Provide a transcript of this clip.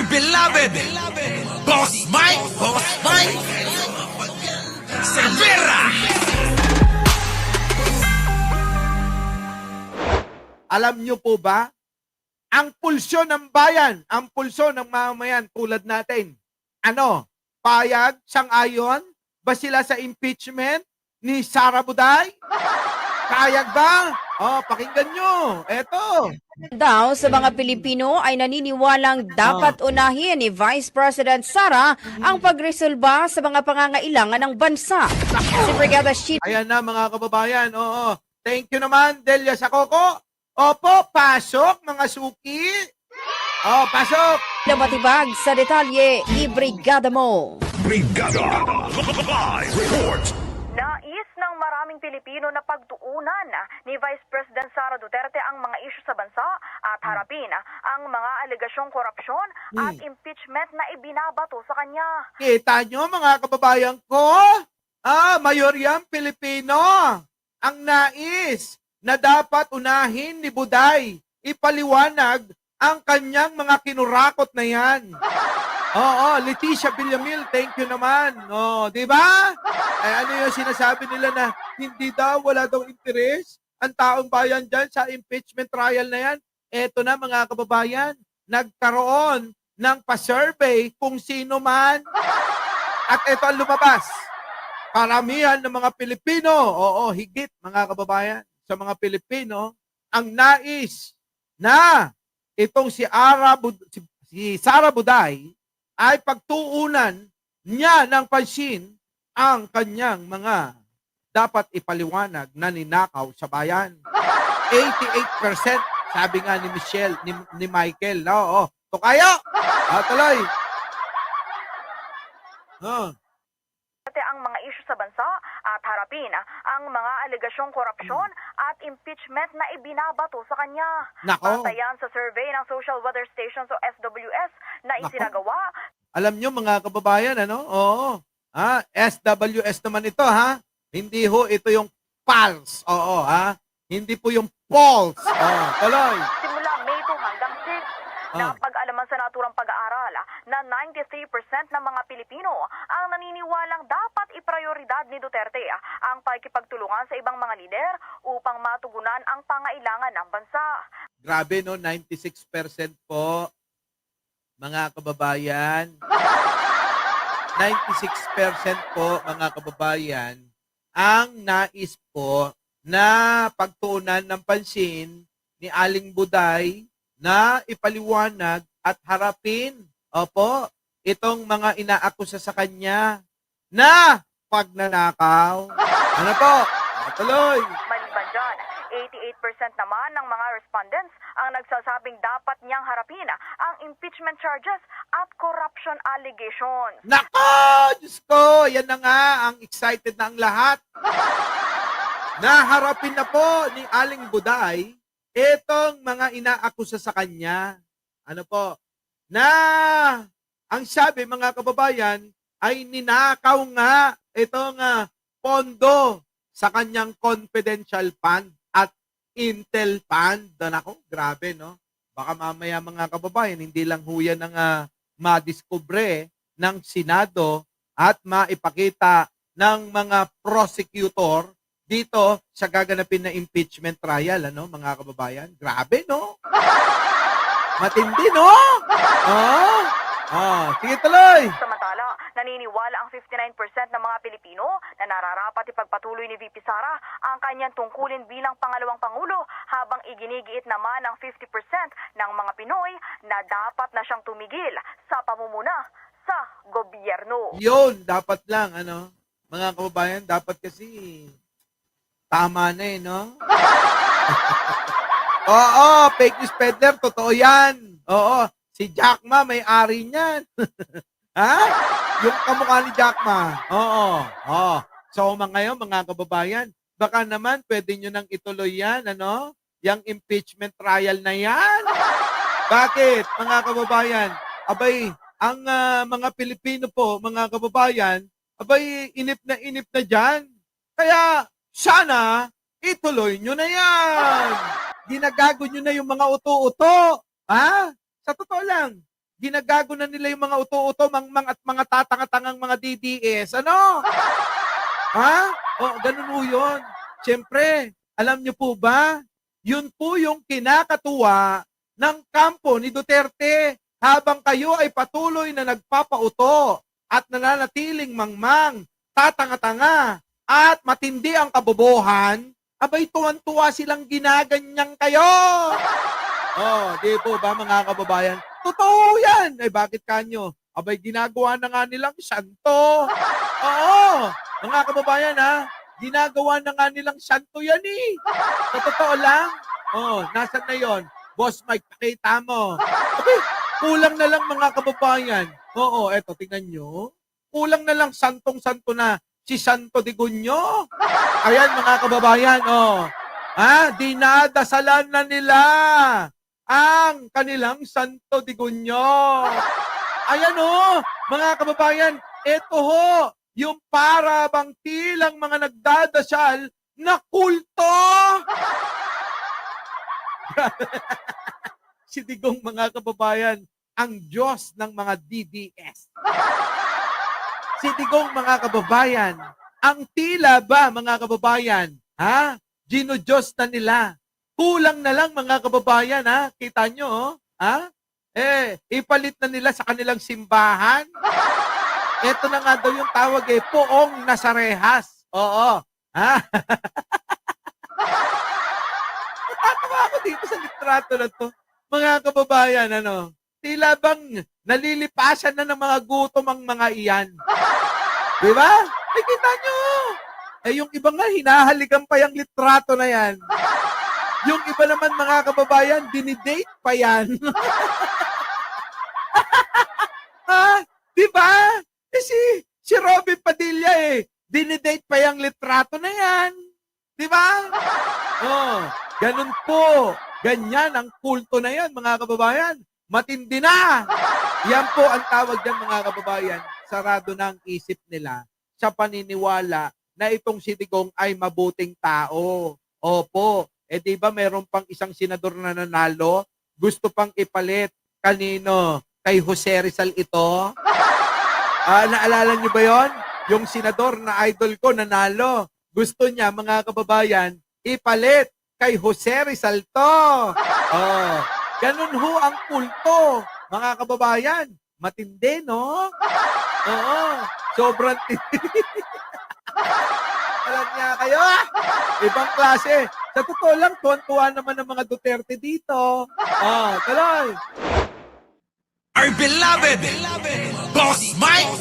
beloved, Boss Mike, Cervera. Alam nyo po ba, ang pulsyon ng bayan, ang pulsyon ng mamamayan tulad natin, payag, sang-ayon, ba sila sa impeachment ni Sara Buday? Kayag ba? Pakinggan nyo. Eto. Daw sa mga Pilipino ay naniniwalang dapat unahin ni Vice President Sara ang pagresolba sa mga pangangailangan ng bansa. Si Brigada Chief Ayan na mga kababayan. Oo. Thank you naman, Delia Sakoko. Opo, pasok mga suki. Pasok. Matibag sa detalye, i-brigada mo. Brigada Live Report. Nais ng maraming Pilipino na pagtuunan ni Vice President Sara Duterte ang mga isyu sa bansa at harapin ang mga alegasyong korupsyon at impeachment na ibinabato sa kanya. Kita nyo mga kababayan ko? Mayoryang Pilipino ang nais na dapat unahin ni Buday. Ipaliwanag ang kanyang mga kinurakot na yan. Leticia Villamil, thank you naman. Di ba? Ay ano yung sinasabi nila na hindi daw, wala daw interes ang taong bayan dyan sa impeachment trial na yan. Eto na mga kababayan, nagkaroon ng pa-survey kung sino man. At eto ang lumabas. Karamihan ng mga Pilipino, higit mga kababayan, sa mga Pilipino, ang nais na itong si Sara Buday ay pagtuunan niya ng pansin ang kanyang mga dapat ipaliwanag na ninakaw sa bayan. 88% sabi nga ni Michelle, ni Michael. Tukayo! Tuloy! Ang mga isyu sa bansa at harapin ang mga alegasyong korupsyon at impeachment na ibinabato sa kanya. Nako. Batayan sa survey ng Social Weather Station o SWS na isinagawa. Alam nyo mga kababayan, SWS naman ito, ha? Hindi ho ito yung pulse. Hindi po yung pulse. Tuloy. Simula May 2 hanggang 6, napag-alaman sa naturang pag-aaral na 93% ng mga Pilipino ang naniniwalang dapat iprioridad ni Duterte ang pakikipagtulungan sa ibang mga lider upang matugunan ang pangailangan ng bansa. Grabe, no? 96% po, mga kababayan. 96% po, mga kababayan, ang nais po na pagtuunan ng pansin ni Aling Buday na ipaliwanag at harapin, itong mga inaakusa sa kanya na pagnanakaw. Ano po? Tuloy. Maliban dyan, 88% naman ng mga respondents ang nagsasabing dapat niyang harapin ang impeachment charges at corruption allegations. Nako! Diyos ko! Yan na nga, ang excited na ang lahat. Naharapin na po ni Aling Buday itong mga inaakusa sa kanya. Na ang sabi mga kababayan ay ninakaw nga itong pondo sa kanyang confidential fund at Intel fund. Nako, grabe, no? Baka mamaya mga kababayan, hindi lang huyan ng madiskubre ng Senado at maipakita ng mga prosecutor dito sa gaganapin na impeachment trial, mga kababayan? Grabe, no? Matindi, no? Sige, tuloy. Samantala, naniniwala ang 59% ng mga Pilipino na nararapat ipagpatuloy ni VP Sara ang kanyang tungkulin bilang pangalawang pangulo habang iginigiit naman ang 50% ng mga Pinoy na dapat na siyang tumigil sa pamumuna sa gobyerno. Yun, dapat lang, mga kababayan, dapat kasi tama na no? Fake news peddler, totoo yan. Si Jack Ma, may-ari niyan. Ha? Yung kamukha ni Jack Ma. So, ngayon, mga kababayan, baka naman pwede nyo nang ituloy yan, Yung impeachment trial na yan. Bakit, mga kababayan? Abay, ang mga Pilipino po, mga kababayan, abay, inip na dyan. Kaya, sana, ituloy nyo na yan. Ginagago nyo na yung mga uto-uto. Ha? Sa totoo lang, ginagago na nila yung mga uto-uto, mangmang at mga tatanga-tangang mga DDS. Ano? Ha? O, ganun po yun. Siyempre, alam niyo po ba, yun po yung kinakatuwa ng kampo ni Duterte habang kayo ay patuloy na nagpapauto at nananatiling mangmang, tatanga-tanga, at matindi ang kabobohan, abay tuwan-tuwa silang ginaganyan kayo. Oh, di po ba mga kababayan? Totoo yan. Ay bakit kanyo? Abay ginagawa na nga nilang santo. Oo, mga kababayan ha, ginagawa na nga nilang santo yan eh. Sa totoo lang. Oh, nasan na yon? Boss Mike, pakita mo. Okay, kulang na lang mga kababayan. Oo, eto, tingnan nyo. Kulang na lang santong-santo na si Santo de Gunyo. Ayan mga kababayan, oh. Dinadasalan na nila ang kanilang Santo de Gunyo. Ayan oh, mga kababayan, eto ho, yung para bang tilang mga nagdadasal na kulto. Si Digong mga kababayan, ang Diyos ng mga DDS. Si Digong mga kababayan, ang tila ba mga kababayan, Gino-Diyos na nila. Kulang na lang mga kababayan, kita nyo, ipalit na nila sa kanilang simbahan. Ito na nga daw yung tawag Poong Nasarehas. Oo. Natatawa ako dito sa litrato na to. Mga kababayan, tila bang nalilipasan na ng mga gutom ang mga iyan. Di ba? Ay, kita nyo. Yung iba nga, hinahalikan pa yung litrato na yan. Yung iba naman, mga kababayan, dinidate pa yan. Di ba? Si Robin Padilla dinidate pa yung litrato na yan. Di ba? Ganun po. Ganyan ang kulto na yan, mga kababayan. Matindi na. Yan po ang tawag dyan, mga kababayan. Sarado na ang isip nila sa paniniwala na itong si Digong ay mabuting tao. Opo. Di ba meron pang isang senador na nanalo? Gusto pang ipalit. Kanino? Kay Jose Rizal ito? Naalala niyo ba yon? Yung senador na idol ko nanalo. Gusto niya, mga kababayan, ipalit kay Jose Rizal to. Ganun ho ang kulto, mga kababayan. Matindi, no? Oo. Sobrang tindi. Alam niya kayo, ibang klase. Sa totoo lang, tuwan-tuwa naman ng mga Duterte dito. Tuloy. Our beloved Boss Mike.